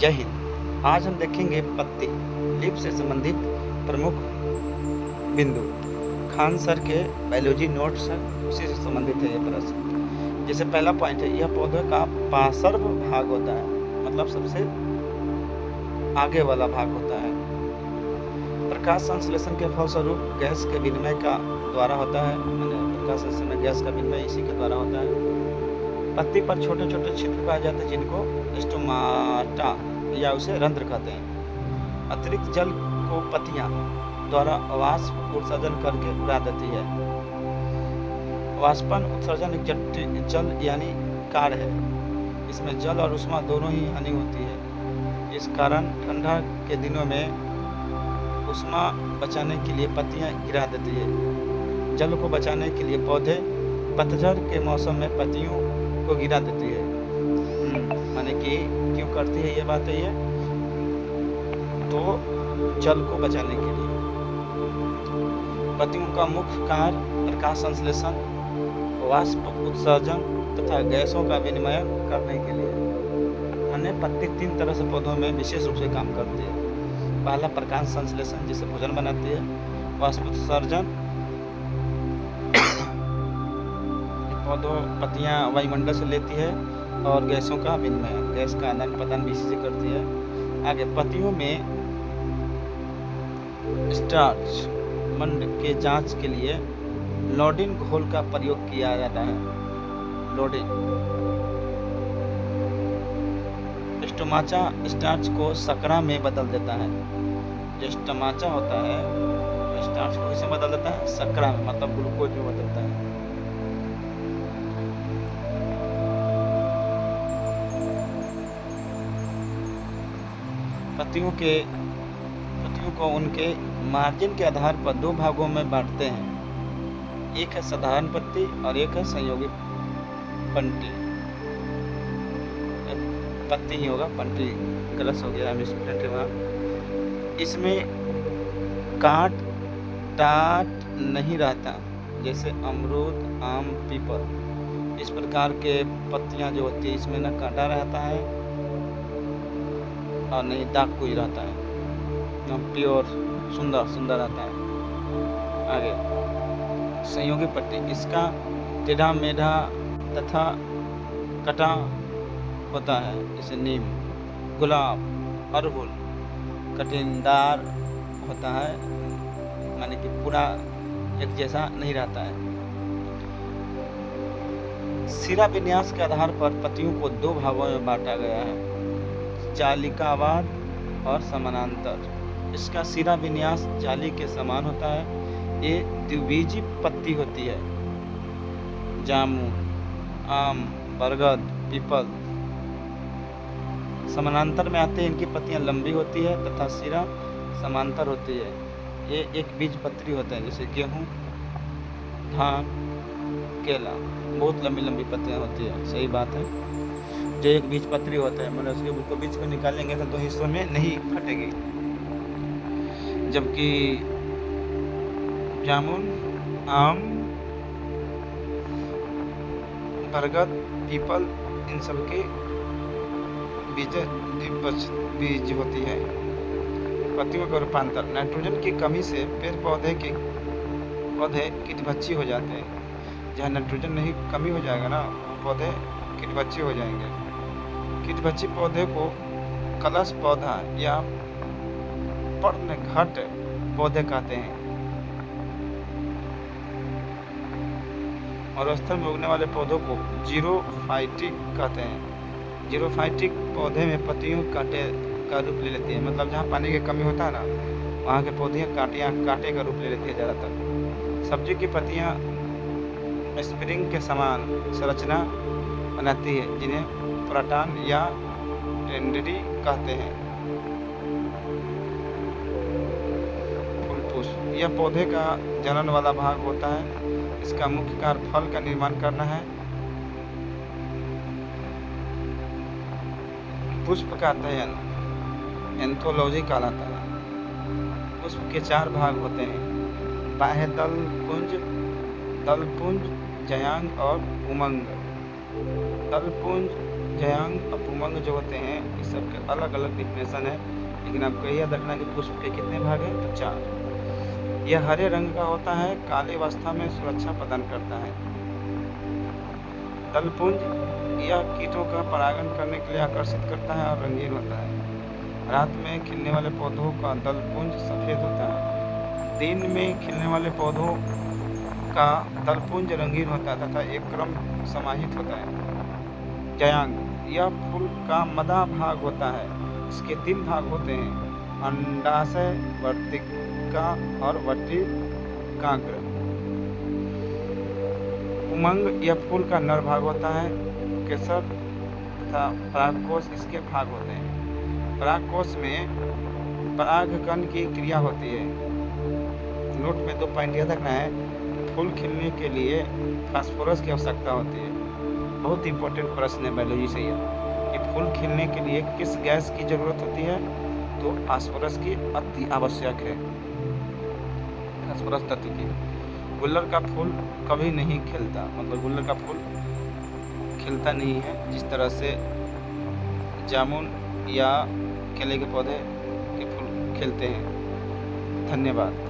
जय हिंद। आज हम देखेंगे पत्ती लीफ से संबंधित प्रमुख बिंदु। खान सर के बायोलॉजी नोट्स उसी से संबंधित है ये प्रश्न। जैसे पहला पॉइंट है, यह पौधे का पार्श्व भाग होता है, मतलब सबसे आगे वाला भाग होता है। प्रकाश संश्लेषण के फलस्वरूप गैस के विनिमय का द्वारा होता है, प्रकाश संश्लेषण में गैस का विनिमय इसी के द्वारा होता है। पत्ती पर छोटे छोटे छिद्र पाए जाते हैं जिनको स्टोमाटा या उसे रंध्र कहते हैं। अतिरिक्त जल को पत्तियां द्वारा वाष्प उत्सर्जन करके उड़ा देती है। वाष्पन उत्सर्जन एक जटिल जल यानी कार्य है। इसमें जल और ऊष्मा दोनों ही हानि होती है। इस कारण ठंडा के दिनों में ऊष्मा बचाने के लिए पत्तियां गिरा देती है। जल को बचाने के लिए पौधे पतझड़ के मौसम में पत्तियों को गिरा देती है। माने कि क्यों करती है ये बात है, ये तो जल को बचाने के लिए। पत्तियों का मुख्य कार्य प्रकाश संश्लेषण, वाष्प उत्सर्जन तथा गैसों का विनिमय करने के लिए। अन्य पत्ती 3 तरह से पौधों में विशेष रूप से काम करती है। पहला प्रकाश संश्लेषण, जिससे भोजन बनाती है। वाष्प उत्सर्जन, पौधों पत्तियां वायुमंडल से लेती है। और गैसों का विनिमय, गैस का आदान प्रदान भी इसी से करती है। आगे पत्तियों में स्टार्च मंड के जांच के लिए लोडिन घोल का प्रयोग किया जाता है। लोडिन स्टोमाचा स्टार्च को शकरा में बदल देता है। जो स्टोमाचा होता है स्टार्च को किसे बदल देता है? शकरा में, मतलब ग्लूकोज में बदलता है। पत्तियों को उनके मार्जिन के आधार पर 2 भागों में बांटते हैं। एक है साधारण पत्ती और एक है संयोगी पंटी। पत्ती ही होगा, पंटी गलत हो गया, मिसप्रिंट हुआ। इसमें काट टाट नहीं रहता, जैसे अमरूद, आम, पीपल। इस प्रकार के पत्तियां जो होती है इसमें न कांटा रहता है और नहीं दाग कोई रहता है। प्योर सुंदर रहता है। आगे संयोगी पत्ती, इसका टेढ़ा मेढ़ा तथा कटा होता है, जैसे नीम, गुलाब, अड़हुल। कटिनदार होता है, माने कि पूरा एक जैसा नहीं रहता है। सिरा विन्यास के आधार पर पत्तियों को 2 भागों में बांटा गया है, जालिकावार और समानांतर। इसका सिरा विन्यास जाली के समान होता है। ये द्विबीजी पत्ती होती है। जामुन, आम, बरगद, पीपल समानांतर में आते हैं। इनकी पत्तियां लंबी होती है तथा सिरा समांतर होती है। ये एक बीज पत्री होते हैं, जैसे गेहूं, धान, केला, बहुत लंबी लंबी पत्तियां होती है। सही बात है। जो एक बीज पत्री होता है, मतलब उसके बीज को निकालेंगे तो 2 हिस्सों में नहीं फटेगी। जबकि जामुन, आम, बरगद, पीपल, इन सब के बीज होती है। पत्तियों का रूपांतर, नाइट्रोजन की कमी से पेड़ पौधे कीटभक्षी हो जाते हैं। जहाँ नाइट्रोजन नहीं कमी हो जाएगा ना, पौधे कीटभक्षी हो जाएंगे। कीटभक्षी पौधे को कलश पौधा या पर्णघट पौधे कहते हैं। और स्थल में उगने वाले पौधों को जीरोफाइटिक कहते हैं। जीरोफाइटिक पौधे में पत्तियों कांटे का रूप ले लेती है, मतलब जहाँ पानी की कमी होता है ना, वहाँ के पौधे कांटे का रूप ले लेती है ज़्यादातर। सब्जी की पत्तियाँ स्प्रिंग के समान संरचना बनाती है, जिन्हें प्रोटान या टेंडरी कहते हैं। फूलपुष्प, यह पौधे का जनन वाला भाग होता है। इसका मुख्य कार्य फल का निर्माण करना है। पुष्प का अध्ययन एंथोलॉजी कहलाता है। पुष्प के 4 भाग होते हैं, बाह्य दलपुंज, जयांग और उमंग। दलपुंज जयांग और पुमंग जो होते हैं इस सब के अलग अलग डिफिनेशन है, लेकिन आपको यही याद रखना कि पुष्प के कितने भाग हैं, तो 4। यह हरे रंग का होता है, काले अवस्था में सुरक्षा प्रदान करता है। दलपुंज यह कीटों का परागण करने के लिए आकर्षित करता है और रंगीन होता है। रात में खिलने वाले पौधों का दलपुंज सफ़ेद होता है। दिन में खिलने वाले पौधों का दलपुंज रंगीन होता है तथा एक क्रम समाहित होता है। जयांग यह फूल का मदा भाग होता है। इसके 3 भाग होते हैं, अंडाशय, वर्तिका और वर्तिकाग्र। उमंग यह फूल का नर भाग होता है। केसर तथा परागकोश इसके भाग होते हैं। परागकोश में परागकण की क्रिया होती है। नोट में 2 पॉइंट याद रखना है, फूल खिलने के लिए फास्फोरस की आवश्यकता होती है। बहुत इंपॉर्टेंट प्रश्न है बायोलॉजी से यह, कि फूल खिलने के लिए किस गैस की जरूरत होती है, तो फास्फोरस की अति आवश्यक है, फास्फोरस तत्व की। गुल्लर का फूल कभी नहीं खिलता, मतलब गुल्लर का फूल खिलता नहीं है, जिस तरह से जामुन या केले के पौधे के फूल खिलते हैं। धन्यवाद।